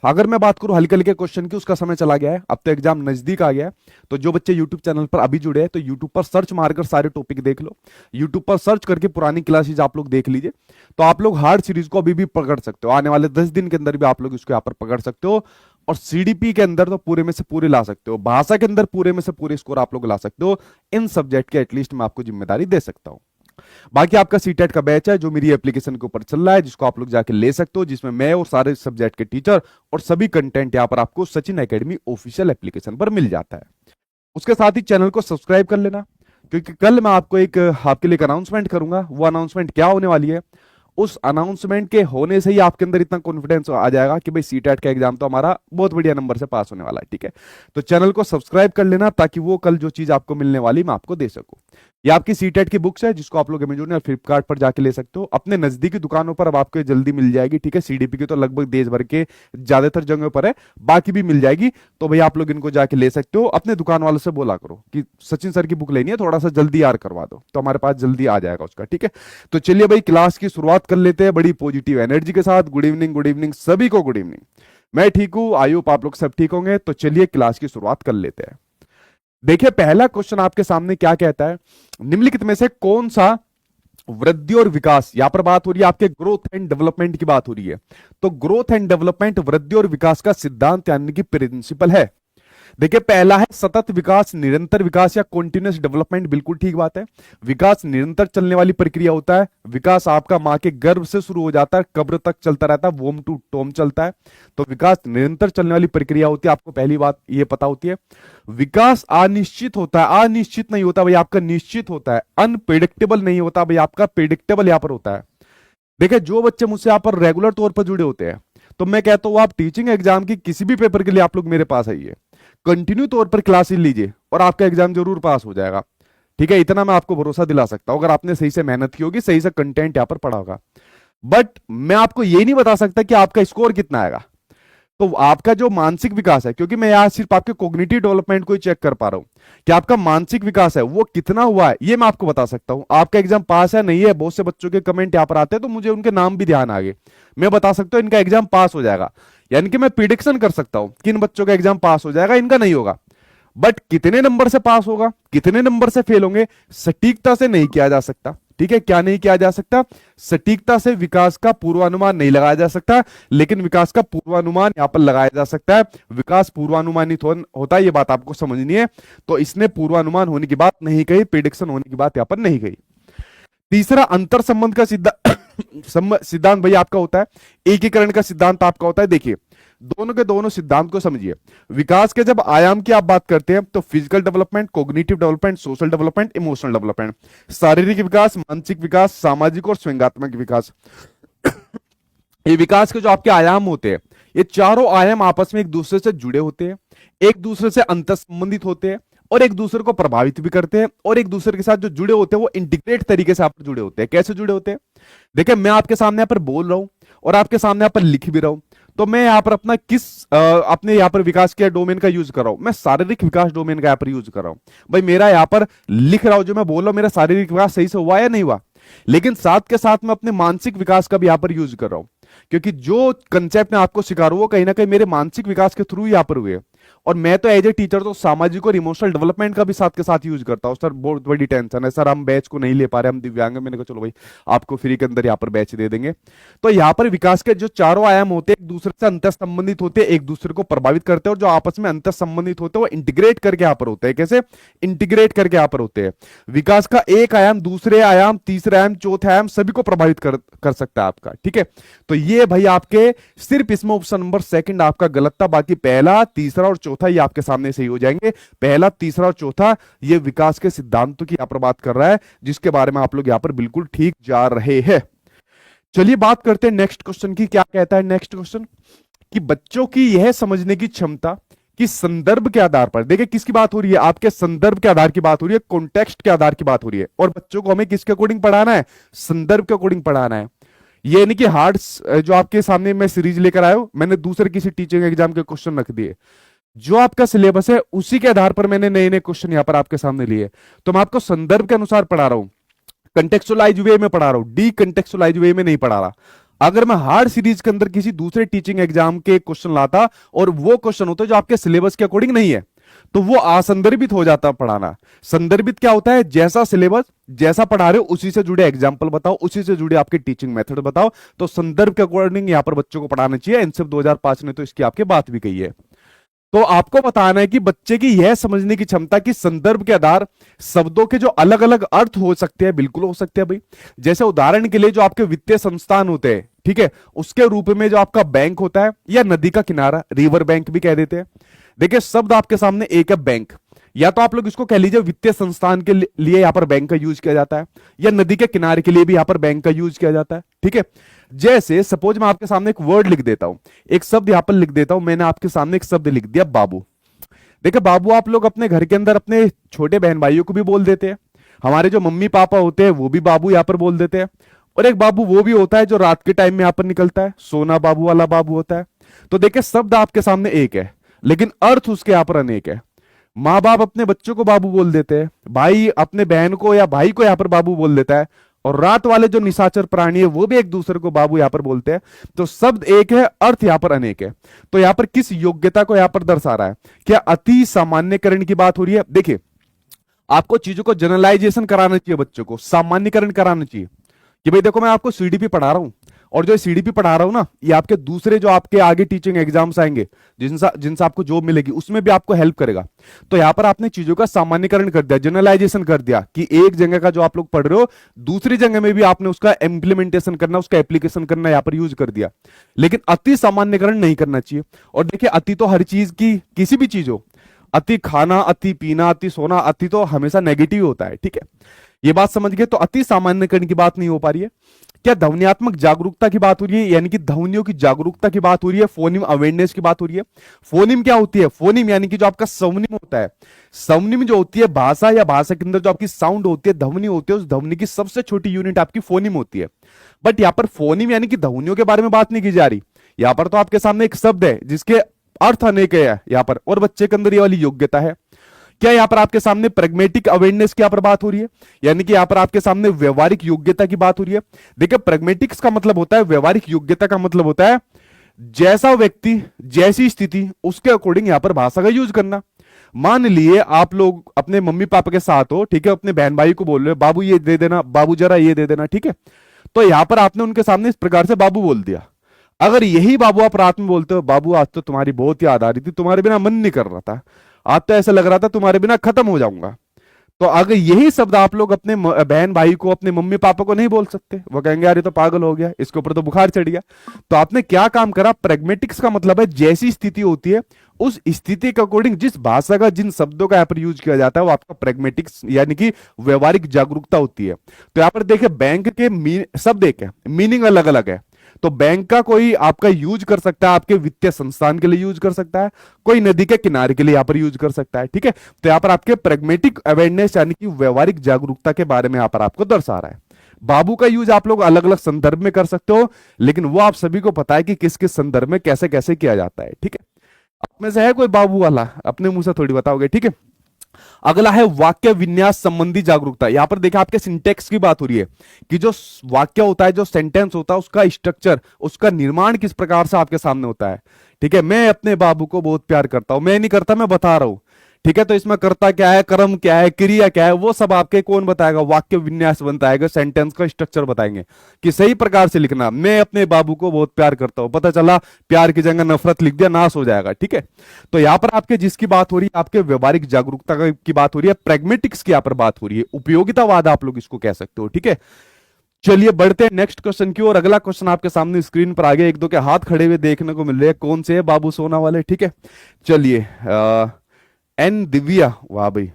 अगर मैं बात करूं हल्के हल्के क्वेश्चन की, उसका समय चला गया है, अब तो एग्जाम नजदीक आ गया है। तो जो बच्चे यूट्यूब चैनल पर अभी जुड़े हैं तो यूट्यूब पर सर्च मारकर सारे टॉपिक देख लो, यूट्यूब पर सर्च करके पुरानी क्लासेज आप लोग देख लीजिए। तो आप लोग हार्ड सीरीज को अभी भी पकड़ सकते हो, आने वाले 10 दिन के अंदर भी आप लोग इसको यहाँ पर पकड़ सकते हो। और सीडीपी के अंदर तो पूरे में से पूरे ला सकते हो, भाषा के अंदर पूरे में से पूरे स्कोर आप लोग ला सकते हो। इन सब्जेक्ट के एटलीस्ट मैं आपको जिम्मेदारी दे सकता हूं। बाकी आपका सीटेट का बैच है जो मेरी एप्लीकेशन के ऊपर चल रहा है, जिसको आप लोग जाके ले सकते हो, जिसमें मैं और सारे सब्जेक्ट के टीचर और सभी कंटेंट यहां पर आपको सचिन एकेडमी ऑफिशियल एप्लीकेशन पर मिल जाता है। उसके साथ ही चैनल को सब्सक्राइब कर लेना, क्योंकि कल मैं आपको आपके लिए एक अनाउंसमेंट करूंगा। वो अनाउंसमेंट क्या होने वाली है, उस अनाउंसमेंट के होने से ही आपके अंदर इतना कॉन्फिडेंस आ जाएगा कि भाई सीटेट का एग्जाम तो हमारा बहुत बढ़िया नंबर से पास होने वाला है। ठीक है, तो चैनल को सब्सक्राइब कर लेना ताकि वो कल जो चीज आपको मिलने वाली मैं आपको दे सकूं। ये आपकी सीटेट की बुक्स है जिसको आप लोग अमेजोन या फ्लिपकार्ट पर जाके ले सकते हो, अपने नजदीकी दुकानों पर अब आपको जल्दी मिल जाएगी। ठीक है, सीडीपी की तो लगभग देश भर के ज्यादातर जगहों पर है, बाकी भी मिल जाएगी। तो भाई आप लोग इनको जाके ले सकते हो। अपने दुकान वालों से बोला करो कि सचिन सर की बुक लेनी है, थोड़ा सा जल्दी यार करवा दो, तो हमारे पास जल्दी आ जाएगा उसका। ठीक है, तो चलिए भाई क्लास की शुरुआत कर लेते हैं बड़ी पॉजिटिव एनर्जी के साथ। गुड इवनिंग सभी को गुड इवनिंग। मैं ठीक हूं, आई होप आप लोग सब ठीक होंगे। तो चलिए क्लास की शुरुआत कर लेते हैं। देखिए पहला क्वेश्चन आपके सामने क्या कहता है, निम्नलिखित में से कौन सा वृद्धि और विकास, यहां पर बात हो रही है आपके ग्रोथ एंड डेवलपमेंट की बात हो रही है। तो ग्रोथ एंड डेवलपमेंट वृद्धि और विकास का सिद्धांत यानी कि प्रिंसिपल है। देखिए पहला है सतत विकास, निरंतर विकास या कॉन्टिन्यूअस डेवलपमेंट। बिल्कुल ठीक बात है, विकास निरंतर चलने वाली प्रक्रिया होता है। विकास आपका मां के गर्भ से शुरू हो जाता है, कब्र तक चलता रहता है, वोम टू टोम चलता है। तो विकास निरंतर चलने वाली प्रक्रिया होती है, आपको पहली बात ये पता होती है। विकास अनिश्चित होता है, अनिश्चित नहीं होता भाई आपका, निश्चित होता है। अनप्रिडिक्टेबल नहीं होता भाई आपका, प्रिडिक्टेबल यहां पर होता है। देखिए जो बच्चे मुझसे यहाँ पर रेगुलर तौर पर जुड़े होते हैं, तो मैं कहता हूं आप टीचिंग एग्जाम की किसी भी पेपर के लिए आप लोग मेरे पास आइए, कंटिन्यू तौर पर क्लासेस लीजिए और आपका एग्जाम जरूर पास हो जाएगा। ठीक है, इतना मैं आपको भरोसा दिला सकता हूं, अगर आपने सही से मेहनत की होगी, सही से कंटेंट यहां पर पढ़ा होगा। बट मैं आपको ये नहीं बता सकता कि आपका स्कोर कितना आएगा। तो आपका जो मानसिक विकास है, क्योंकि मैं यहां सिर्फ आपके कॉग्निटिव डेवलपमेंट को ही चेक कर पा रहा हूं कि आपका मानसिक विकास है वो कितना हुआ है, ये मैं आपको बता सकता हूं। आपका एग्जाम पास है नहीं है, बहुत से बच्चों के कमेंट यहां पर आते हैं तो मुझे उनके नाम भी ध्यान आ गए, मैं बता सकता हूं इनका एग्जाम पास हो जाएगा। यानी कि मैं प्रिडिक्शन कर सकता हूं कि इन बच्चों का एग्जाम पास हो जाएगा, इनका नहीं होगा। बट कितने नंबर से पास होगा, कितने नंबर से फेल होंगे, सटीकता से नहीं किया जा सकता। ठीक है, क्या नहीं किया जा सकता, सटीकता से विकास का पूर्वानुमान नहीं लगाया जा सकता, लेकिन विकास का पूर्वानुमान यहां पर लगाया जा सकता है। विकास पूर्वानुमानित होता है, ये बात आपको समझनी है। तो इसने पूर्वानुमान होने की बात नहीं कही, प्रिडिक्शन होने की बात यहां पर नहीं कही। तीसरा अंतर संबंध का सिद्धांत भाई आपका होता है, एकीकरण का सिद्धांत आपका होता है। देखिए दोनों के दोनों सिद्धांत को समझिए। विकास के जब आयाम की आप बात करते हैं तो physical development, cognitive development, social development, emotional development, शारीरिक विकास, मानसिक विकास, सामाजिक और स्वयंगात्मक विकास। ये विकास के जो आपके आयाम होते हैं, ये चारों आयाम आपस में एक दूसरे से जुड़े होते हैं, एक दूसरे से अंतर संबंधित होते हैं और एक दूसरे को प्रभावित भी करते हैं, और एक दूसरे के साथ जो जुड़े होते हैं वो इंटीग्रेट तरीके से आप जुड़े होते हैं। कैसे जुड़े होते हैं, देखिए मैं आपके सामने यहाँ पर बोल रहा हूं और आपके सामने यहाँ पर लिख भी रहा हूं, तो मैं यहाँ पर अपना अपने यहाँ पर विकास के डोमेन का यूज कर रहा हूं, मैं शारीरिक विकास डोमेन का यहाँ पर यूज कर रहा हूं। भाई मेरा यहाँ पर लिख रहा हूं, जो मैं बोल रहा हूं मेरा शारीरिक विकास सही से हुआ या नहीं हुआ, लेकिन साथ के साथ मैं अपने मानसिक विकास का भी यहाँ पर यूज कर रहा हूं, क्योंकि जो कंसेप्ट मैं आपको सिखा रहा हूं वो कहीं ना कहीं मेरे मानसिक विकास के थ्रू यहाँ पर हुए। और मैं तो एज ए टीचर तो सामाजिक और इमोशनल डेवलपमेंट का भी साथ के साथ यूज करता हूं। सर बहुत बड़ी टेंशन है सर, हम बैच को नहीं ले पा रहे, हम दिव्यांग हैं। मैंने कहा चलो भाई आपको फ्री के अंदर यहाँ पर बैच दे देंगे। तो यहाँ पर विकास के जो चारों आयाम होते हैं एक दूसरे से अंतर संबंधित होते हैं, एक दूसरे को प्रभावित करते हैं, और जो आपस में अंतर संबंधित होते हैं वो इंटीग्रेट करके यहाँ पर होते हैं। कैसे इंटीग्रेट करके यहाँ पर होते हैं, विकास का एक आयाम दूसरे आयाम, तीसरे आयाम, चौथे आयाम सभी को प्रभावित कर सकता है आपका। ठीक है, तो ये भाई आपके सिर्फ इसमें ऑप्शन नंबर सेकंड आपका गलत था, बाकी पहला, तीसरा और चौथा ये आपके सामने सही हो जाएंगे। पहला, तीसरा और चौथा ये विकास के सिद्धांतों की यहां पर बात कर रहा है, जिसके बारे में आप लोग यहां पर बिल्कुल ठीक जा रहे हैं। चलिए बात करते हैं नेक्स्ट क्वेश्चन की। क्या कहता है नेक्स्ट क्वेश्चन, कि बच्चों की यह समझने की क्षमता कि संदर्भ के आधार पर, देखिए किसकी बात हो रही है, आपके संदर्भ के आधार की बात हो रही है, कॉन्टेक्स्ट के आधार की बात हो रही है, और बच्चों को हमें किसके अकॉर्डिंग पढ़ाना है, संदर्भ के अकॉर्डिंग पढ़ाना है। ये नहीं कि हार्ड जो आपके सामने मैं सीरीज लेकर आया हूं, मैंने दूसरे किसी टीचिंग एग्जाम के क्वेश्चन रख दिए, जो आपका सिलेबस है उसी के आधार पर मैंने नए नए क्वेश्चन यहां पर आपके सामने लिए। तो मैं आपको संदर्भ के अनुसार पढ़ा रहा हूं, कंटेक्चुअलाइज वे में पढ़ा रहा हूं, डी कंटेक्चुअलाइज वे में नहीं पढ़ा रहा। अगर मैं हार्ड सीरीज के अंदर किसी दूसरे टीचिंग एग्जाम के क्वेश्चन लाता और वो क्वेश्चन होता जो आपके सिलेबस के अकॉर्डिंग नहीं है, तो वो असंदर्भित हो जाता पढ़ाना। संदर्भित क्या होता है? जैसा सिलेबस, जैसा पढ़ा रहे हो उसी से जुड़े एग्जाम्पल बताओ, उसी से जुड़े आपके टीचिंग मेथड बताओ। तो संदर्भ के अकॉर्डिंग यहां पर बच्चों को पढ़ाना चाहिए। एनसीईआरटी 2005 ने तो इसकी आपके बात भी कही है। तो आपको बताना है कि बच्चे की यह समझने की क्षमता कि संदर्भ के आधार शब्दों के जो अलग अलग अर्थ हो सकते हैं, बिल्कुल हो सकते हैं भाई। जैसे उदाहरण के लिए जो आपके वित्तीय संस्थान होते हैं, ठीक है, उसके रूप में जो आपका बैंक होता है या नदी का किनारा, रिवर बैंक भी कह देते हैं। देखिए शब्द आपके सामने एक है बैंक, या तो आप लोग इसको कह लीजिए वित्तीय संस्थान के लिए यहां पर बैंक का यूज किया जाता है, या नदी के किनारे के लिए भी यहां पर बैंक का यूज किया जाता है, ठीक है। जैसे सपोज मैं आपके सामने एक वर्ड लिख देता हूं, एक शब्द यहां पर लिख देता हूं। मैंने आपके सामने एक शब्द लिख दिया बाबू। देखिए बाबू आप लोग अपने घर के अंदर अपने छोटे बहन भाइयों को भी बोल देते हैं, हमारे जो मम्मी पापा होते हैं वो भी बाबू यहां पर बोल देते हैं। और एक बाबू वो भी होता है जो रात के टाइम में यहां पर निकलता है, सोना बाबू वाला बाबू होता है। तो देखिए शब्द आपके सामने एक है, लेकिन अर्थ उसके यहां पर अनेक है। माँ बाप अपने बच्चों को बाबू बोल देते हैं, भाई अपने बहन को या भाई को यहां पर बाबू बोल देता है, और रात वाले जो निशाचर प्राणी है वो भी एक दूसरे को बाबू यहां पर बोलते हैं। तो शब्द एक है, अर्थ यहां पर अनेक है। तो यहां पर किस योग्यता को यहां पर दर्शा रहा है? क्या अति सामान्यकरण की बात हो रही है? देखिए आपको चीजों को जनरलाइजेशन कराना चाहिए, बच्चों को सामान्यकरण कराना चाहिए कि भाई देखो मैं आपको सीडीपी पढ़ा रहा हूं, और जो सीडीपी पढ़ा रहा हूं ना, ये आपके दूसरे जो आपके आगे टीचिंग एग्जाम्स आएंगे, जिनसे आपको जॉब मिलेगी, उसमें भी आपको हेल्प करेगा। तो यहां पर आपने चीजों का सामान्यकरण कर दिया, जनरलाइजेशन कर दिया कि एक जगह का जो आप लोग पढ़ रहे हो दूसरी जगह में भी आपने उसका इंप्लीमेंटेशन करना, उसका एप्लीकेशन करना यहां पर यूज कर दिया। लेकिन अति सामान्यकरण नहीं करना चाहिए। और देखिए अति तो हर चीज की, किसी भी चीज हो, अति खाना, अति पीना, अति सोना, अति तो हमेशा नेगेटिव होता है, ठीक है। ये बात समझ गए? तो अति सामान्यकरण की बात नहीं हो पा रही है। क्या ध्वन्यात्मक जागरूकता की बात हो रही है, यानी कि ध्वनियों की जागरूकता की बात हो रही है, फोनिम अवेयरनेस की बात हो रही है। फोनिम क्या होती है? फोनिम यानी कि जो आपका सवनिम होता है, सवनिम जो होती है भाषा या भाषा के अंदर जो आपकी साउंड होती है, ध्वनि होती है, उस ध्वनि की सबसे छोटी यूनिट आपकी फोनिम होती है। बट यहां पर फोनिम यानी कि ध्वनियों के बारे में बात नहीं की जा रही। यहां पर तो आपके सामने एक शब्द है जिसके अर्थ अनेक है यहां पर, और बच्चे के अंदर ये वाली योग्यता है। क्या यहां पर आपके सामने प्रैग्मेटिक अवेयरनेस की यहां पर बात हो रही है, यानी कि यहां पर आपके सामने व्यवहारिक योग्यता की बात हो रही है। देखिए प्रैग्मेटिक्स का मतलब होता है, व्यवहारिक योग्यता का मतलब होता है जैसा व्यक्ति, जैसी स्थिति, उसके अकॉर्डिंग यहां पर भाषा का यूज करना। मान लिए आप लोग अपने मम्मी पापा के साथ हो, ठीक है, अपने बहन भाई को बोल रहे हो बाबू ये दे देना, बाबू जरा ये दे देना, ठीक है। तो यहां पर आपने उनके सामने इस प्रकार से बाबू बोल दिया। अगर यही बाबू आप रात में बोलते हो, बाबू आज तो तुम्हारी बहुत याद आ रही थी, तुम्हारे बिना मन नहीं कर रहा था, आज तो ऐसा लग रहा था तुम्हारे बिना खत्म हो जाऊंगा। तो अगर यही शब्द आप लोग अपने बहन भाई को, अपने मम्मी पापा को नहीं बोल सकते, वो कहेंगे यार ये तो पागल हो गया, इसके ऊपर तो बुखार चढ़ गया। तो आपने क्या काम करा? प्रैग्मेटिक्स का मतलब है जैसी स्थिति होती है उस स्थिति के अकॉर्डिंग जिस भाषा का, जिन शब्दों का यहाँ पर यूज किया जाता है वो आपका प्रैग्मेटिक्स यानी कि व्यवहारिक जागरूकता होती है। तो यहाँ पर देखिए बैंक के शब्द एक है, मीनिंग अलग अलग है। तो बैंक का कोई आपका यूज कर सकता है, आपके वित्तीय संस्थान के लिए यूज कर सकता है, कोई नदी के किनारे के लिए यहां पर यूज कर सकता है, ठीक है। तो यहां पर आपके प्रैग्मेटिक अवेयरनेस यानी कि व्यवहारिक जागरूकता के बारे में यहां पर आपको दर्शा रहा है। बाबू का यूज आप लोग अलग अलग संदर्भ में कर सकते हो, लेकिन वो आप सभी को पता है कि किस किस संदर्भ में कैसे कैसे किया जाता है, ठीक है। आप में से है कोई बाबू वाला? अपने मुंह से थोड़ी बताओगे, ठीक है। अगला है वाक्य विन्यास संबंधी जागरूकता। यहां पर देखा आपके सिंटेक्स की बात हो रही है कि जो वाक्य होता है, जो सेंटेंस होता है, उसका स्ट्रक्चर, उसका निर्माण किस प्रकार से आपके सामने होता है, ठीक है। मैं अपने बाबू को बहुत प्यार करता हूं, मैं नहीं करता, मैं बता रहा हूं, ठीक है। तो इसमें कर्ता क्या है, कर्म क्या है, क्रिया क्या है, वो सब आपके कौन बताएगा? वाक्य विन्यास बताएगा, सेंटेंस का स्ट्रक्चर बताएंगे कि सही प्रकार से लिखना। मैं अपने बाबू को बहुत प्यार करता हूं, पता चला प्यार की जगह नफरत लिख दिया, नाश हो जाएगा, ठीक है। तो यहां पर आपके जिसकी बात हो रही है, आपके व्यवहारिक जागरूकता की बात हो रही है, प्रैग्मेटिक्स की यहां पर बात हो रही है, उपयोगितावाद आप लोग इसको कह सकते हो, ठीक है। चलिए बढ़ते हैं नेक्स्ट क्वेश्चन की ओर। अगला क्वेश्चन आपके सामने स्क्रीन पर आ गया, एक दो के हाथ खड़े हुए देखने को मिल रहे हैं, कौन से है बाबू सोना वाले, ठीक है। चलिए एन दिव्या, वाह भाई।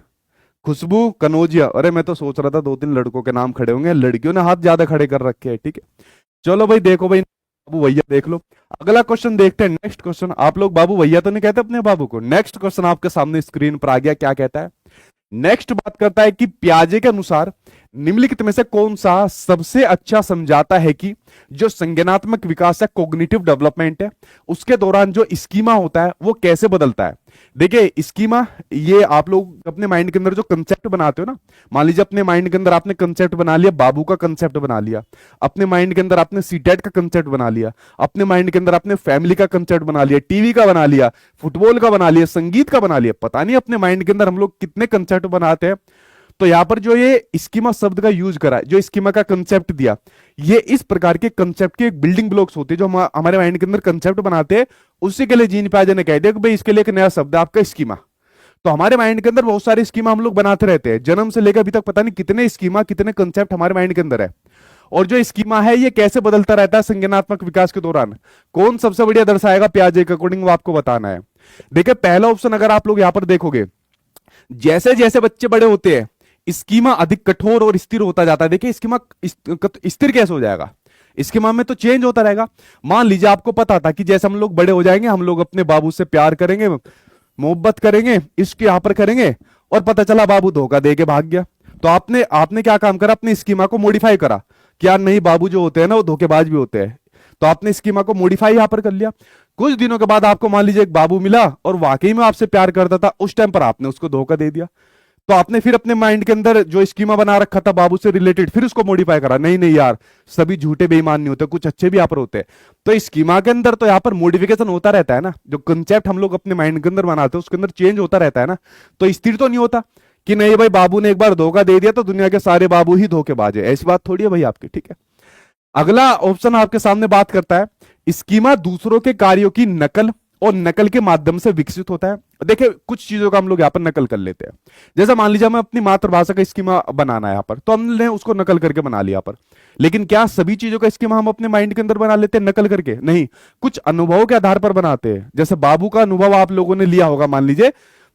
खुशबू कनौजिया, अरे मैं तो सोच रहा था दो तीन लड़कों के नाम खड़े होंगे, लड़कियों ने हाथ ज्यादा खड़े कर रखे हैं, ठीक है। चलो भाई देखो भाई, बाबू भैया देख लो। अगला क्वेश्चन देखते हैं, नेक्स्ट क्वेश्चन। आप लोग बाबू भैया तो नहीं कहते अपने बाबू को। नेक्स्ट क्वेश्चन आपके सामने स्क्रीन पर आ गया, क्या कहता है? नेक्स्ट बात करता है कि पियाजे के अनुसार निम्नलिखित में से कौन सा सबसे अच्छा समझाता है कि जो संज्ञानात्मक विकास है, कॉग्निटिव डेवलपमेंट है, उसके दौरान जो स्कीमा होता है वो कैसे बदलता है। देखिए स्कीमा, ये आप लोग अपने माइंड के अंदर जो कंसेप्ट बनाते हो ना, मान लीजिए अपने माइंड के अंदर आपने कंसेप्ट बना लिया, बाबू का कंसेप्ट बना लिया, अपने माइंड के अंदर आपने सीटेट का कंसेप्ट बना लिया, अपने माइंड के अंदर आपने फैमिली का कंसेप्ट बना लिया, टीवी का बना लिया, फुटबॉल का बना लिया, संगीत का बना लिया, पता नहीं अपने माइंड के अंदर हम लोग कितने कंसेप्ट बनाते हैं। तो यहां पर जो ये स्कीमा शब्द का यूज करा है, जो स्कीमा का कंसेप्ट दिया, ये इस प्रकार के कंसेप्ट के बिल्डिंग ब्लॉक्स होते हैं जो हमारे माइंड के अंदर कंसेप्ट बनाते हैं। उसी के लिए जीन पियाजे ने कह दिया कि भाई इसके लिए एक नया शब्द है आपका स्कीमा। तो हमारे माइंड के अंदर बहुत सारे स्कीमा हम लोग बनाते रहते हैं, जन्म से लेकर अभी तक पता नहीं कितने स्कीमा, कितने कंसेप्ट हमारे माइंड के अंदर है। और जो स्कीमा है ये कैसे बदलता रहता है संज्ञानात्मक विकास के दौरान, कौन सबसे बढ़िया दर्शाएगा पियाजे के अकॉर्डिंग, वो आपको बताना है। देखिए पहला ऑप्शन अगर आप लोग यहां पर देखोगे, जैसे जैसे बच्चे बड़े होते हैं स्कीमा अधिक कठोर और स्थिर होता जाता है। देखिए स्कीमा स्थिर कैसे हो जाएगा, स्कीमा में तो चेंज होता रहेगा। मान लीजिए आपको पता था कि जैसे हम लोग बड़े हो जाएंगे हम लोग अपने बाबू से प्यार करेंगे, मोहब्बत करेंगे, इश्क यहाँ पर करेंगे, और पता चला बाबू धोखा दे के भाग गया। तो आपने आपने क्या काम करा, अपनी स्कीमा को मॉडिफाई करा कि यार नहीं, बाबू जो होते हैं ना वो धोखेबाज भी होते हैं। तो आपने स्कीमा को मॉडिफाई यहां पर कर लिया। कुछ दिनों के बाद आपको मान लीजिए एक बाबू मिला और वाकई में आपसे प्यार करता था, उस टाइम पर आपने उसको धोखा दे दिया। तो आपने फिर अपने माइंड के अंदर जो स्कीमा बना रखा था बाबू से रिलेटेड, फिर उसको मॉडिफाई करा, नहीं नहीं यार सभी झूठे बेईमान नहीं होते, कुछ अच्छे भी यहाँ पर होते हैं। तो स्कीमा के अंदर तो यहाँ पर मॉडिफिकेशन होता रहता है ना, जो कंसेप्ट हम लोग अपने माइंड के अंदर बनाते हैं उसके अंदर चेंज होता रहता है ना। तो स्थिर तो नहीं होता कि नहीं भाई बाबू ने एक बार धोखा दे दिया तो दुनिया के सारे बाबू ही धोखेबाज है, ऐसी बात थोड़ी है भाई आपकी, ठीक है। अगला ऑप्शन आपके सामने बात करता है स्कीमा दूसरों के कार्यों की नकल और नकल के माध्यम से विकसित होता है। देखिए कुछ चीजों का हम लोग यहाँ पर नकल कर लेते हैं, जैसे मान लीजिए हमें अपनी मातृभाषा का स्कीमा बनाना है यहाँ पर, तो हमने उसको नकल करके बना लिया पर। लेकिन क्या सभी चीजों का स्कीमा हम अपने माइंड के अंदर बना लेते हैं नकल करके? नहीं, कुछ अनुभवों के आधार पर बनाते हैं। जैसे बाबू का अनुभव आप लोगों ने लिया होगा मान लीजिए,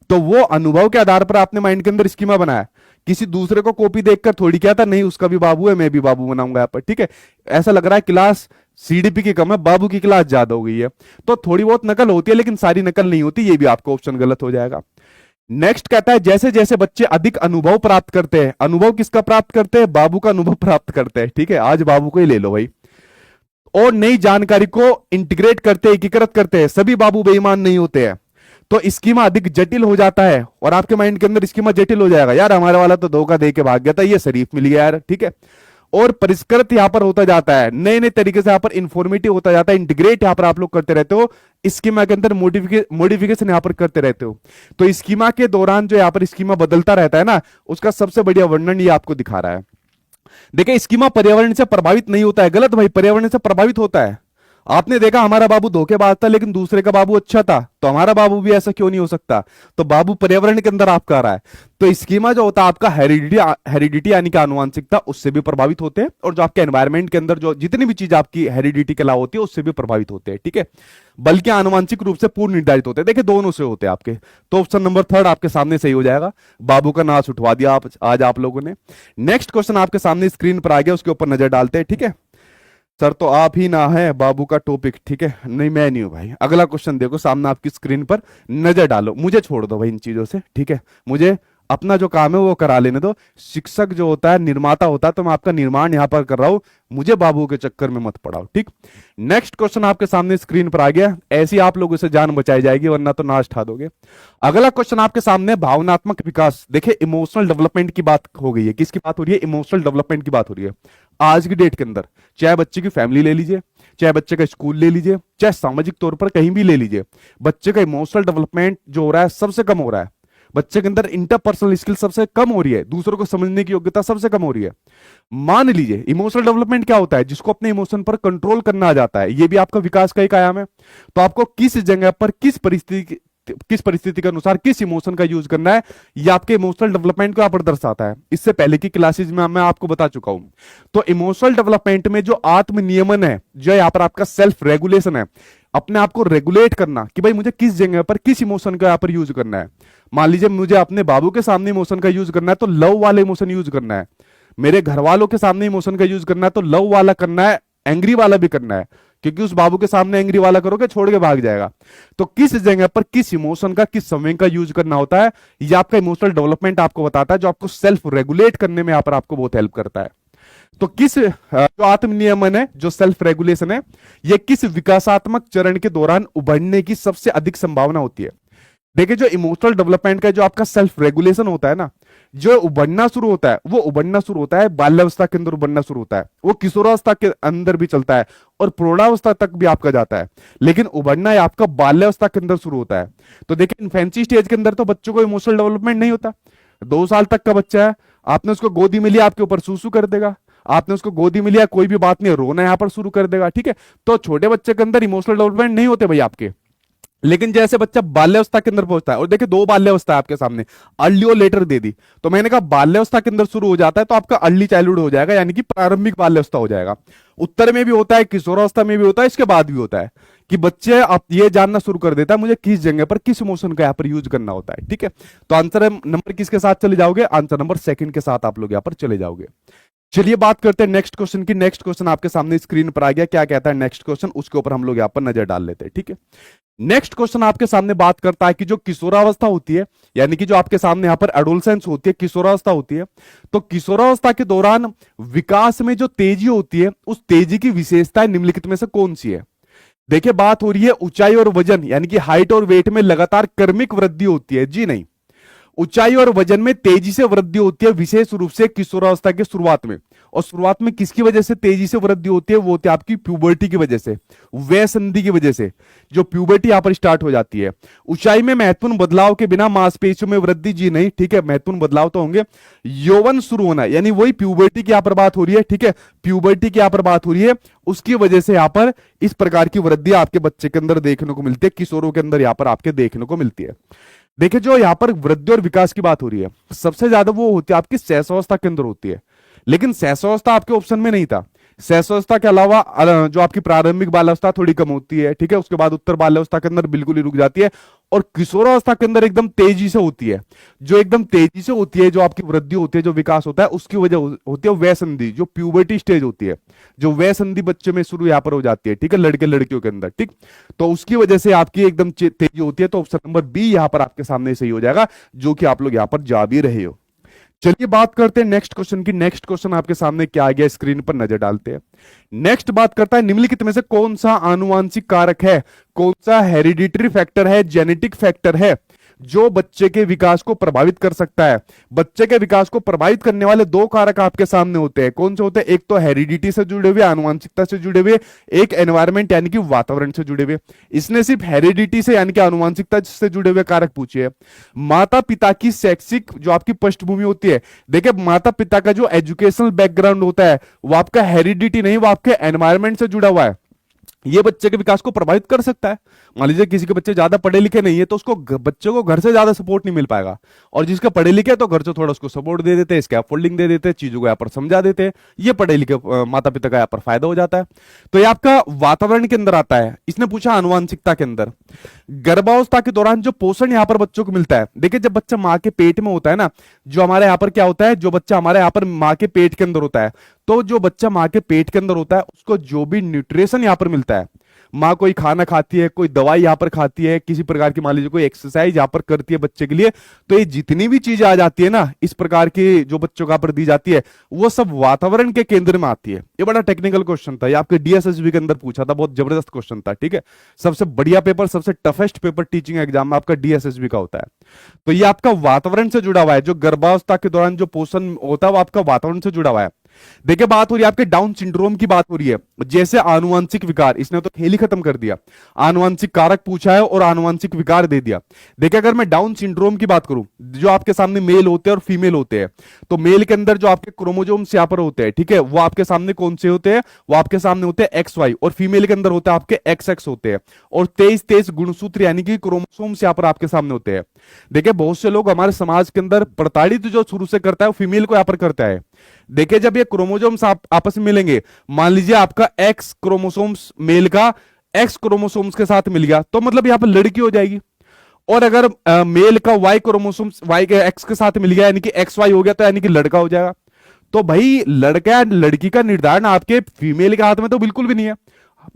तो वो अनुभव के आधार पर आपने माइंड के अंदर स्कीमा बनाया, किसी दूसरे को कॉपी देखकर थोड़ी क्या था, नहीं उसका भी बाबू है मैं भी बाबू बनाऊंगा यहाँ पर, ठीक है। ऐसा लग रहा है क्लास सीडीपी की कम है, बाबू की क्लास ज्यादा हो गई है, तो थोड़ी बहुत नकल होती है लेकिन सारी नकल नहीं होती, ये भी आपका ऑप्शन गलत हो जाएगा। नेक्स्ट कहता है जैसे जैसे बच्चे अधिक अनुभव प्राप्त करते हैं, अनुभव किसका प्राप्त करते हैं, बाबू का अनुभव प्राप्त करते हैं, ठीक है, आज बाबू को ही ले लो भाई, और नई जानकारी को इंटीग्रेट करते, एकीकृत करते हैं, सभी बाबू बेईमान नहीं होते हैं। तो स्कीमा अधिक जटिल हो जाता है और आपके माइंड के अंदर स्कीमा जटिल हो जाएगा, यार हमारे वाला तो धोखा दे के भाग गया था, ये शरीफ मिल गया यार, ठीक है। और परिष्कृत यहां पर होता जाता है, नए नए तरीके से यहां पर इंफॉर्मेटिव होता जाता है, इंटीग्रेट यहां पर आप लोग करते रहते हो, स्कीमा के अंदर मॉडिफिकेशन यहां पर करते रहते हो। तो स्कीमा के दौरान जो यहां पर स्कीमा बदलता रहता है ना, उसका सबसे बढ़िया वर्णन ये आपको दिखा रहा है। देखिए स्कीमा पर्यावरण से प्रभावित नहीं होता है, गलत भाई, पर्यावरण से प्रभावित होता है। आपने देखा हमारा बाबू धोखेबाज था लेकिन दूसरे का बाबू अच्छा था, तो हमारा बाबू भी ऐसा क्यों नहीं हो सकता? तो बाबू पर्यावरण के अंदर आपका आ रहा है। तो स्कीमा जो होता है आपका हेरिडिटी यानी कि आनुवांशिकता, उससे भी प्रभावित होते हैं, और जो आपके एनवायरमेंट के अंदर जो जितनी भी चीज आपकी हेरिडिटी के अलावा होती है उससे भी प्रभावित होते हैं, ठीक है। बल्कि आनुवांशिक रूप से पूर्ण निर्धारित होते हैं, देखिए दोनों से होते हैं आपके। तो ऑप्शन नंबर 3 आपके सामने सही हो जाएगा, बाबू का नाश उठवा दिया आज आप लोगों ने। नेक्स्ट क्वेश्चन आपके सामने स्क्रीन पर आ गया, उसके ऊपर नजर डालते हैं, ठीक है। सर तो आप ही ना है बाबू का टॉपिक, ठीक है, नहीं मैं नहीं हूं भाई। अगला क्वेश्चन देखो सामने आपकी स्क्रीन पर, नजर डालो, मुझे छोड़ दो भाई इन चीजों से, ठीक है, मुझे अपना जो काम है वो करा लेने दो। शिक्षक जो होता है निर्माता होता है, तो मैं आपका निर्माण यहां पर कर रहा हूं, मुझे बाबू के चक्कर में मत पड़ाओ, ठीक। नेक्स्ट क्वेश्चन आपके सामने स्क्रीन पर आ गया, ऐसी आप लोगों से जान बचाई जाएगी वरना तो नाश ठा दोगे। अगला क्वेश्चन आपके सामने भावनात्मक विकास। देखिए इमोशनल डेवलपमेंट की बात हो गई है, किसकी बात हो रही है? इमोशनल डेवलपमेंट की बात हो रही है आज की डेट के अंदर। चाहे बच्चे की फैमिली ले लीजिए, चाहे बच्चे का स्कूल ले लीजिए, चाहे सामाजिक तौर पर कहीं भी ले लीजिए, बच्चे का इमोशनल डेवलपमेंट जो हो रहा है सबसे कम हो रहा है। बच्चे के अंदर इंटरपर्सनल स्किल सबसे कम हो रही है, दूसरों को समझने की योग्यता सबसे कम हो रही है। मान लीजिए इमोशनल डेवलपमेंट क्या होता है? जिसको अपने इमोशन पर कंट्रोल करना आ जाता है, ये भी आपका विकास का एक आयाम है। तो आपको किस जगह पर किस परिस्थिति के अनुसार किस इमोशन का यूज करना है, ये आपके इमोशनल डेवलपमेंट को यहाँ पर दर्शाता है। इससे पहले की क्लासेज में मैं आपको बता चुका हूं। तो इमोशनल डेवलपमेंट में जो आत्म नियमन है, जो यहाँ पर आपका सेल्फ रेगुलेशन है, अपने आप को रेगुलेट करना कि भाई मुझे किस जगह पर किस इमोशन का यहाँ पर यूज करना है। मान लीजिए मुझे अपने बाबू के सामने इमोशन का यूज करना है तो लव वाले इमोशन यूज करना है, मेरे घर वालों के सामने इमोशन का यूज करना है तो लव वाला करना है, एंग्री वाला भी करना है। क्योंकि उस बाबू के सामने एंग्री वाला करोगे छोड़ के भाग जाएगा। तो किस जगह पर किस इमोशन का किस समय का यूज करना होता है, ये आपका इमोशनल डेवलपमेंट आपको बताता है, जो आपको सेल्फ रेगुलेट करने में यहाँ पर आपको बहुत हेल्प करता है। तो किस जो आत्म नियमन है, जो सेल्फ रेगुलेशन है, ये किस विकासात्मक चरण के दौरान उभरने की सबसे अधिक संभावना होती है। देखिए जो इमोशनल डेवलपमेंट का जो आपका सेल्फ रेगुलेशन होता है ना, जो उभरना शुरू होता है, वो उभरना शुरू होता है बाल्यावस्था के अंदर उभरना शुरू होता है, वो किशोरावस्था के अंदर भी चलता है और प्रौढ़ावस्था तक भी आपका जाता है, लेकिन उभरना आपका बाल्यावस्था के अंदर शुरू होता है। तो देखिए इन्फेंसी स्टेज के अंदर तो बच्चों को इमोशनल डेवलपमेंट नहीं होता। 2 साल तक का बच्चा है, आपने उसको गोदी में लिया, आपके ऊपर सूसू कर देगा। आपने उसको गोदी में लिया, कोई भी बात नहीं, रोना यहां पर शुरू कर देगा, ठीक है। तो छोटे बच्चे के अंदर इमोशनल डेवलपमेंट नहीं होते भाई आपके। लेकिन जैसे बच्चा बाल्यावस्था के अंदर पहुंचता है, और देखिए 2 बाल्यावस्था है आपके सामने, अर्ली और लेटर दे दी, तो मैंने कहा बाल्यावस्था के अंदर शुरू हो जाता है तो आपका अर्ली चाइल्डहुड हो जाएगा, यानी कि प्रारंभिक बाल्यावस्था हो जाएगा। उत्तर में भी होता है, किशोरावस्था में भी होता है, इसके बाद भी होता है कि बच्चे आप ये जानना शुरू कर देता है मुझे किस जगह पर किस इमोशन का यहाँ पर यूज करना होता है, ठीक है। तो आंसर नंबर किसके साथ चले जाओगे, आंसर नंबर सेकंड के साथ आप लोग यहाँ पर चले जाओगे। चलिए बात करते हैं नेक्स्ट क्वेश्चन की। नेक्स्ट क्वेश्चन आपके सामने स्क्रीन पर आ गया, क्या कहता है नेक्स्ट क्वेश्चन, उसके ऊपर हम लोग यहाँ पर नजर डाल लेते हैं, ठीक है। नेक्स्ट क्वेश्चन आपके सामने बात करता है कि जो किशोरावस्था होती है, यानी कि जो आपके सामने यहां पर एडोलसेंस होती है, किशोरावस्था होती है, तो किशोरावस्था के दौरान विकास में जो तेजी होती है, उस तेजी की विशेषताएं निम्नलिखित में से कौन सी है। देखिए बात हो रही है ऊंचाई और वजन, यानी कि हाइट और वेट में लगातार क्रमिक वृद्धि होती है, जी नहीं, ऊंचाई और वजन में तेजी से वृद्धि होती है विशेष रूप से किशोरावस्था के शुरुआत में। और शुरुआत में किसकी वजह से तेजी से वृद्धि होती है, वो होती है आपकी प्यूबर्टी की वजह से, वय संधि की वजह से, जो प्यूबर्टी यहां पर स्टार्ट हो जाती है। ऊंचाई में महत्वपूर्ण बदलाव के बिना मांसपेशियों में वृद्धि, जी नहीं, ठीक है, महत्वपूर्ण बदलाव तो होंगे। यौवन शुरू होना, यानी वही प्यूबर्टी की यहां पर बात हो रही है, ठीक है, प्यूबर्टी की यहां पर बात हो रही है, उसकी वजह से यहां पर इस प्रकार की वृद्धि आपके बच्चे के अंदर देखने को मिलती है, किशोरों के अंदर यहां पर आपके देखने को मिलती है। देखिए जो यहां पर वृद्धि और विकास की बात हो रही है, सबसे ज्यादा वो होती है आपकी शैशवावस्था के अंदर होती है, लेकिन शैशवावस्था आपके ऑप्शन में नहीं था। शैशवावस्था के अलावा जो आपकी प्रारंभिक बाल्यावस्था थोड़ी कम होती है, ठीक है, उसके बाद उत्तर बाल्यावस्था के अंदर बिल्कुल ही रुक जाती है, और किशोरावस्था के अंदर एकदम तेजी से होती है। जो एकदम तेजी से होती है, जो आपकी वृद्धि होती है, जो विकास होता है, उसकी वजह होती है वय संधि, जो प्यूबर्टी स्टेज होती है, जो वय संधि बच्चे में शुरू यहां पर हो जाती है, ठीक है, लड़के लड़कियों के अंदर, ठीक। तो उसकी वजह से आपकी एकदम तेजी होती है। तो ऑप्शन नंबर बी यहां पर आपके सामने सही हो जाएगा, जो कि आप लोग यहां पर जा भी रहे हो। चलिए बात करते हैं नेक्स्ट क्वेश्चन की। नेक्स्ट क्वेश्चन आपके सामने क्या आ गया, स्क्रीन पर नजर डालते हैं। नेक्स्ट बात करता है निम्नलिखित में से कौन सा आनुवांशिक कारक है, कौन सा हेरिडिटरी फैक्टर है, जेनेटिक फैक्टर है, जो बच्चे के विकास को प्रभावित कर सकता है। बच्चे के विकास को प्रभावित करने वाले 2 कारक आपके सामने होते हैं, कौन से होते हैं, एक तो हेरिडिटी से जुड़े हुए, आनुवांशिकता से जुड़े हुए, एक एनवायरमेंट यानी कि वातावरण से जुड़े हुए। इसने सिर्फ हेरिडिटी से यानी कि आनुवांशिकता से जुड़े हुए कारक पूछे हैं। माता पिता की शैक्षिक जो आपकी पृष्ठभूमि होती है, देखिए माता पिता का जो एजुकेशनल बैकग्राउंड होता है, वो आपका हेरिडिटी नहीं, वो आपके एनवायरमेंट से जुड़ा हुआ है। ये बच्चे के विकास को प्रभावित कर सकता है। मान लीजिए किसी के बच्चे ज्यादा पढ़े लिखे नहीं है, तो उसको बच्चे को घर से ज्यादा सपोर्ट नहीं मिल पाएगा, और जिसका पढ़े लिखे तो घर से थोड़ा उसको सपोर्ट दे देते हैं, स्कैफोल्डिंग दे देते हैं, चीजों को यहाँ पर समझा देते हैं, ये पढ़े लिखे माता पिता का यहाँ पर फायदा हो जाता है। तो ये आपका वातावरण के अंदर आता है। इसने पूछा आनुवांशिकता के अंदर। गर्भावस्था के दौरान जो पोषण यहाँ पर बच्चों को मिलता है, देखिए जब बच्चा माँ के पेट में होता है ना, जो हमारे यहाँ पर क्या होता है, जो बच्चा हमारे यहाँ पर माँ के पेट के अंदर होता है, तो जो बच्चा माँ के पेट के अंदर होता है, उसको जो भी न्यूट्रिशन यहाँ पर मिलता है, माँ कोई खाना खाती है, कोई दवाई यहाँ पर खाती है, किसी प्रकार की मान लीजिए कोई एक्सरसाइज यहाँ पर करती है बच्चे के लिए, तो ये जितनी भी चीजें आ जाती है ना इस प्रकार की जो बच्चों का पर दी जाती है, वो सब वातावरण के केंद्र में आती है। ये बड़ा टेक्निकल क्वेश्चन था, ये आपके डीएसएसबी के अंदर पूछा था, बहुत जबरदस्त क्वेश्चन था, ठीक है। सबसे बढ़िया पेपर, सबसे टफेस्ट पेपर टीचिंग एग्जाम में आपका डीएसएसबी का होता है। तो ये आपका वातावरण से जुड़ा हुआ है, जो गर्भावस्था के दौरान जो पोषण होता है वो आपका वातावरण से जुड़ा हुआ है। देखिए बात हो रही है आपके डाउन सिंड्रोम की बात हो रही है, जैसे आनुवंशिक विकार, इसने तो खेल ही खत्म कर दिया। आनुवंशिक कारक पूछा है और आनुवंशिक विकार दे दिया। देखिए अगर मैं डाउन सिंड्रोम की बात करूं, जो आपके सामने मेल होते हैं और फीमेल होते हैं, तो मेल के अंदर जो आपके क्रोमोजोम्स यहां पर होते हैं, ठीक है, वो आपके सामने कौन से होते हैं, वो आपके सामने होते हैं XY, और फीमेल के अंदर होते हैं आपके XX होते हैं, और 23 गुणसूत्र यानी कि क्रोमोसोम्स यहां पर आपके सामने होते हैं। देखिए बहुत से लोग हमारे समाज के अंदर प्रताड़ित जो शुरू से करता है वो फीमेल को यहां पर करता है। देखिए जब ये क्रोमोसोम्स आपस में मिलेंगे, मान लीजिए आपका X क्रोमोसोम्स मेल का X क्रोमोसोम्स के साथ मिल गया, तो मतलब यहां पर लड़की हो जाएगी। और अगर मेल का Y क्रोमोसोम्स Y के X के साथ मिल गया यानी कि XY हो गया, तो यानी कि लड़का हो जाएगा। तो भाई लड़का या लड़की का निर्धारण आपके फीमेल के हाथ में तो बिल्कुल भी नहीं है।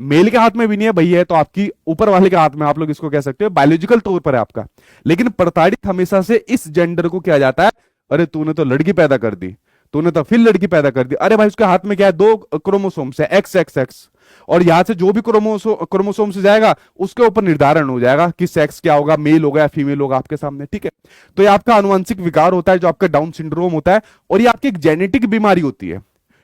मेल के हाथ में भी नहीं है, भाई है तो आपकी ऊपर वाले के हाथ में, आप लोग इसको कह सकते हो बायोलॉजिकल तौर पर है आपका। लेकिन प्रताड़ित हमेशा से इस जेंडर को किया जाता है, अरे तूने तो लड़की पैदा कर दी, तूने तो फिर लड़की पैदा कर दी, अरे भाई उसके हाथ में क्या है, दो क्रोमोसोम्स है, एक्स एक्स एक्स, और यहां से जो भी क्रोमोसोम से जाएगा उसके ऊपर निर्धारण हो जाएगा कि सेक्स क्या होगा, मेल होगा या फीमेल होगा आपके सामने, ठीक है। तो ये आपका आनुवंशिक विकार होता है, जो आपका डाउन सिंड्रोम होता है, और ये आपकी एक जेनेटिक बीमारी होती है,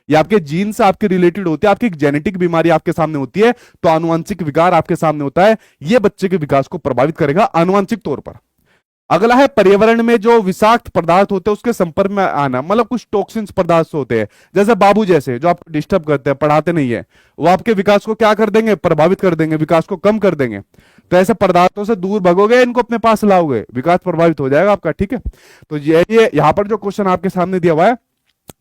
ये आपके जीन से आपके रिलेटेड होती है, आपकी एक जेनेटिक बीमारी आपके सामने होती है, तो आनुवंशिक विकार आपके सामने होता है, ये बच्चे के विकास को प्रभावित करेगा आनुवंशिक तौर पर। अगला है पर्यावरण में जो विषाक्त पदार्थ होते हैं उसके संपर्क में आना, मतलब कुछ टॉक्सिन्स पदार्थ होते हैं, जैसे बाबू जैसे जो आपको डिस्टर्ब करते हैं, पढ़ाते नहीं है, वो आपके विकास को क्या कर देंगे, प्रभावित कर देंगे, विकास को कम कर देंगे। तो ऐसे पदार्थों से दूर भगोगे, इनको अपने पास लाओगे, विकास प्रभावित हो जाएगा आपका, ठीक है। तो ये यहां पर जो क्वेश्चन आपके सामने दिया हुआ है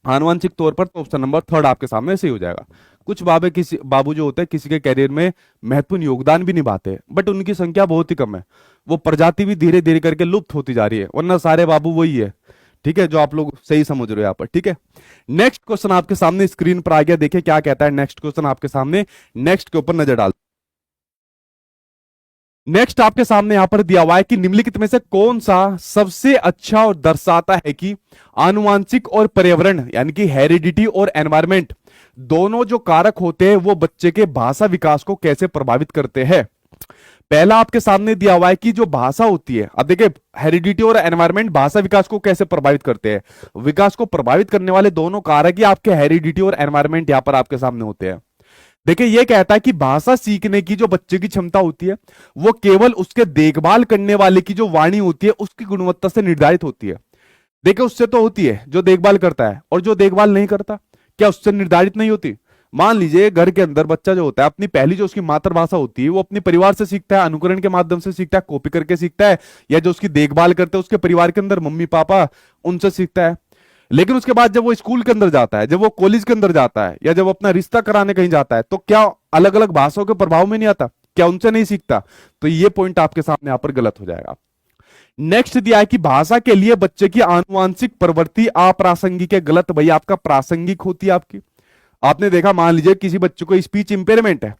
आनुवंशिक तौर पर, तो ऑप्शन नंबर थर्ड आपके सामने सही हो जाएगा। कुछ बाबू जो होते हैं किसी के कैरियर में महत्वपूर्ण योगदान भी निभाते हैं, बट उनकी संख्या बहुत ही कम है, वो प्रजाति भी धीरे धीरे करके लुप्त होती जा रही है, वरना सारे बाबू वही है, ठीक है, जो आप लोग सही समझ रहे हो यहाँ पर, ठीक है। नेक्स्ट क्वेश्चन आपके सामने स्क्रीन पर आ गया, देखिए क्या कहता है नेक्स्ट क्वेश्चन आपके सामने, नेक्स्ट के ऊपर नजर डाल। नेक्स्ट आपके सामने यहां पर दिया हुआ है कि निम्नलिखित में से कौन सा सबसे अच्छा और दर्शाता है कि आनुवांशिक और पर्यावरण यानी कि हेरिडिटी और एनवायरमेंट दोनों जो कारक होते हैं वो बच्चे के भाषा विकास को कैसे प्रभावित करते हैं। पहला आपके सामने दिया हुआ है कि जो भाषा होती है, अब देखिए हेरिडिटी और एनवायरमेंट भाषा विकास को कैसे प्रभावित करते हैं, विकास को प्रभावित करने वाले दोनों कारक ही आपके हेरिडिटी और एनवायरमेंट यहां पर आपके सामने होते हैं। देखिए ये कहता है कि भाषा सीखने की जो बच्चे की क्षमता होती है वो केवल उसके देखभाल करने वाले की जो वाणी होती है उसकी गुणवत्ता से निर्धारित होती है। देखिए उससे तो होती है जो देखभाल करता है, और जो देखभाल नहीं करता क्या उससे निर्धारित नहीं होती। मान लीजिए घर के अंदर बच्चा जो होता है अपनी पहली जो उसकी मातृभाषा होती है वो अपने परिवार से सीखता है, अनुकरण के माध्यम से सीखता है, कॉपी करके सीखता है, या जो उसकी देखभाल करते हैं उसके परिवार के अंदर मम्मी पापा उनसे सीखता है। लेकिन उसके बाद जब वो स्कूल के अंदर जाता है, जब वो कॉलेज के अंदर जाता है, या जब अपना रिश्ता कराने कहीं जाता है, तो क्या अलग अलग भाषाओं के प्रभाव में नहीं आता, क्या उनसे नहीं सीखता। तो ये पॉइंट आपके सामने यहां पर गलत हो जाएगा। नेक्स्ट दिया है कि भाषा के लिए बच्चे की आनुवांशिक प्रवृत्ति अप्रासंगिक है, गलत भैया, आपका प्रासंगिक होती है आपकी। आपने देखा मान लीजिए किसी बच्चे को स्पीच इंपेयरमेंट है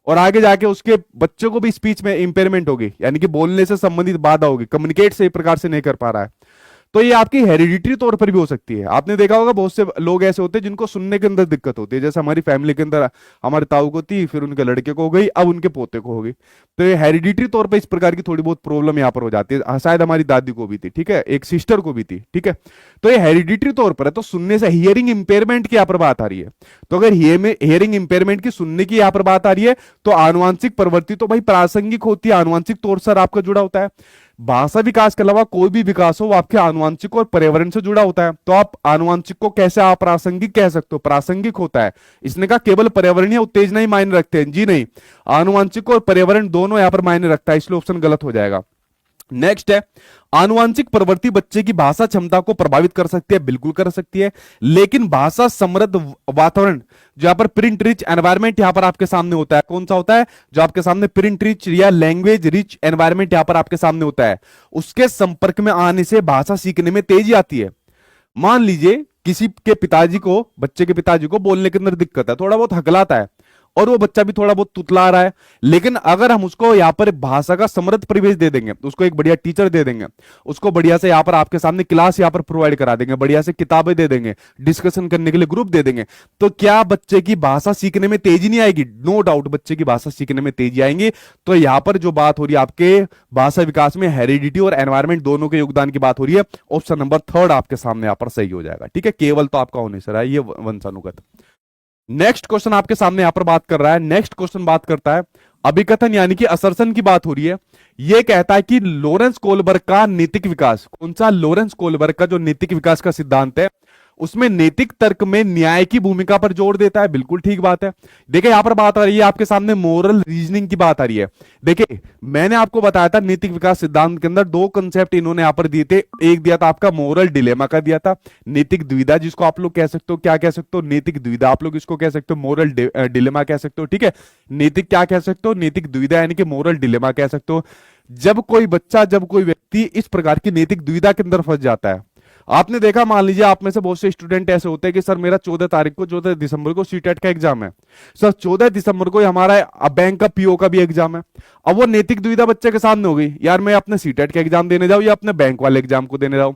और आगे जाके उसके बच्चे को भी स्पीच में इंपेयरमेंट होगी, यानी कि बोलने से संबंधित बाधा होगी, कम्युनिकेट सही प्रकार से नहीं कर पा रहा है, तो ये आपकी हेरिडिटरी तौर पर भी हो सकती है। आपने देखा होगा बहुत से लोग ऐसे होते हैं जिनको सुनने के अंदर दिक्कत होती है, जैसे हमारी फैमिली के अंदर हमारे ताऊ को थी, फिर उनके लड़के को हो गई, अब उनके पोते को हो गई। तो ये हेरिडिटरी तौर पर इस प्रकार की थोड़ी बहुत प्रॉब्लम यहाँ पर हो जाती है, शायद हमारी दादी को भी थी, ठीक है, एक सिस्टर को भी थी, ठीक है। तो ये हेरिडिटरी तौर पर है, तो सुनने से हियरिंग इंपेयरमेंट की यहाँ पर बात आ रही है। तो अगर हियरिंग इंपेयरमेंट की सुनने की यहाँ पर बात आ रही है तो आनुवांशिक प्रवृत्ति तो भाई प्रासंगिक होती है, आनुवांशिक तौर से आपका जुड़ा होता है। भाषा विकास के अलावा कोई भी विकास हो वो आपके आनुवांशिक और पर्यावरण से जुड़ा होता है। तो आप आनुवांशिक को कैसे आप प्रासंगिक कह सकते हो, प्रासंगिक होता है। इसने कहा केवल पर्यावरणीय उत्तेजना ही मायने रखते हैं, जी नहीं, आनुवांशिक और पर्यावरण दोनों यहां पर मायने रखता है, इसलिए ऑप्शन गलत हो जाएगा। नेक्स्ट है आनुवांशिक प्रवृत्ति बच्चे की भाषा क्षमता को प्रभावित कर सकती है, बिल्कुल कर सकती है, लेकिन भाषा समृद्ध वातावरण जो यहाँ पर प्रिंट रिच एनवायरमेंट यहां पर आपके सामने होता है, कौन सा होता है, जो आपके सामने प्रिंट रिच या लैंग्वेज रिच एनवायरमेंट यहां पर आपके सामने होता है, उसके संपर्क में आने से भाषा सीखने में तेजी आती है। मान लीजिए किसी के पिताजी को, बच्चे के पिताजी को बोलने के अंदर दिक्कत है, थोड़ा बहुत हकलाता है और वो बच्चा भी थोड़ा बहुत तुतला रहा है, लेकिन अगर हम उसको यहाँ पर भाषा का समृद्ध परिवेश दे देंगे, उसको एक बढ़िया टीचर दे देंगे, उसको बढ़िया से यहाँ पर आपके सामने क्लास यहाँ पर प्रोवाइड करा देंगे, बढ़िया से किताबें दे देंगे, डिस्कशन करने के लिए ग्रुप दे देंगे, तो क्या बच्चे की भाषा सीखने में तेजी नहीं आएगी? नो डाउट बच्चे की भाषा सीखने में तेजी आएंगी। तो यहाँ पर जो बात हो रही है आपके भाषा विकास में हेरिडिटी और एनवायरमेंट दोनों के योगदान की बात हो रही है, ऑप्शन नंबर थर्ड आपके सामने यहाँ पर सही हो जाएगा, ठीक है। केवल तो आपका होने से रहा है ये वंशानुगत। नेक्स्ट क्वेश्चन आपके सामने यहां पर बात कर रहा है, नेक्स्ट क्वेश्चन बात करता है अभिकथन यानी कि असर्शन की बात हो रही है। यह कहता है कि लॉरेंस कोलबर्ग का नैतिक विकास, कौन सा, लॉरेंस कोलबर्ग का जो नैतिक विकास का सिद्धांत है उसमें नैतिक तर्क में न्याय की भूमिका पर जोर देता है, बिल्कुल ठीक बात है। देखिए यहां पर बात आ रही है आपके सामने मोरल रीजनिंग की बात आ रही है। देखिए मैंने आपको बताया था नैतिक विकास सिद्धांत के अंदर दो कंसेप्ट इन्होंने यहां पर दिए थे, एक दिया था आपका मोरल डिलेमा का दिया था, नैतिक दुविधा जिसको आप लोग कह सकते हो, क्या कह सकते हो, नैतिक दुविधा आप लोग इसको कह सकते हो, मोरल डिलेमा कह सकते हो, ठीक है। नैतिक क्या कह सकते हो, नैतिक दुविधा यानी कि मोरल डिलेमा कह सकते हो। जब कोई बच्चा, जब कोई व्यक्ति इस प्रकार की नैतिक दुविधा के अंदर फंस जाता है, आपने देखा, मान लीजिए आप में से बहुत से स्टूडेंट ऐसे होते हैं कि सर मेरा 14 तारीख को 14 दिसंबर को सीटेट का एग्जाम है, सर 14 दिसंबर को ही हमारा बैंक का पीओ का भी एग्जाम है। अब वो नैतिक दुविधा बच्चे के सामने हो गई, यार मैं अपने सीटेट का एग्जाम देने जाऊं या अपने बैंक वाले एग्जाम को देने जाऊं।